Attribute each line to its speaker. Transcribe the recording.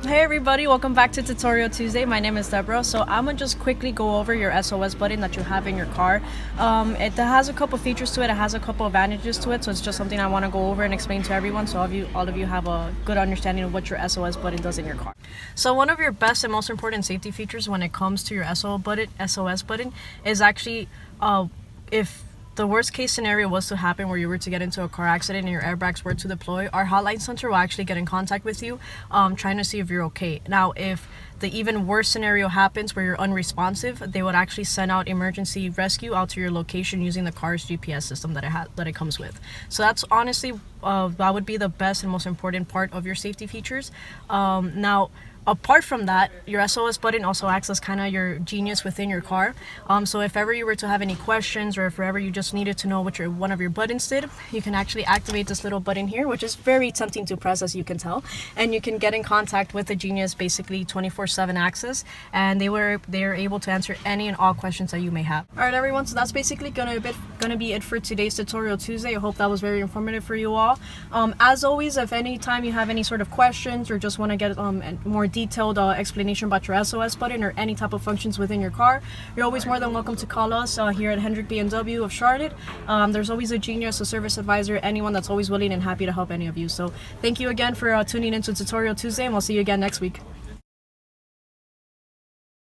Speaker 1: Hey everybody, welcome back to Tutorial Tuesday. My name is Deborah. So I'm gonna just quickly go over your SOS button that you have in your car. It has a couple features to it. It has a couple advantages to it. So it's just something I want to go over and explain to everyone, so all of you have a good understanding of what your SOS button does in your car. So one of your best and most important safety features when it comes to your SOS button is actually if the worst case scenario was to happen where you were to get into a car accident and your airbags were to deploy, our hotline center will actually get in contact with you, trying to see if you're okay. Now, if the even worse scenario happens where you're unresponsive, they would actually send out emergency rescue out to your location using the car's GPS system that it comes with. So that's honestly that would be the best and most important part of your safety features. Now, apart from that, your SOS button also acts as kind of your genius within your car. So if ever you were to have any questions, or if ever you just needed to know what one of your buttons did, you can actually activate this little button here, which is very tempting to press, as you can tell, and you can get in contact with the genius, basically 24/7 access, and they are able to answer any and all questions that you may have. All right, everyone. So that's basically gonna be it for today's Tutorial Tuesday. I hope that was very informative for you all. As always, if any time you have any sort of questions or just want to get more detailed explanation about your SOS button or any type of functions within your car, you're always more than welcome to call us here at Hendrick BMW of Charlotte. There's always a genius, a service advisor, anyone that's always willing and happy to help any of you. So thank you again for tuning into Tutorial Tuesday, and we'll see you again next week.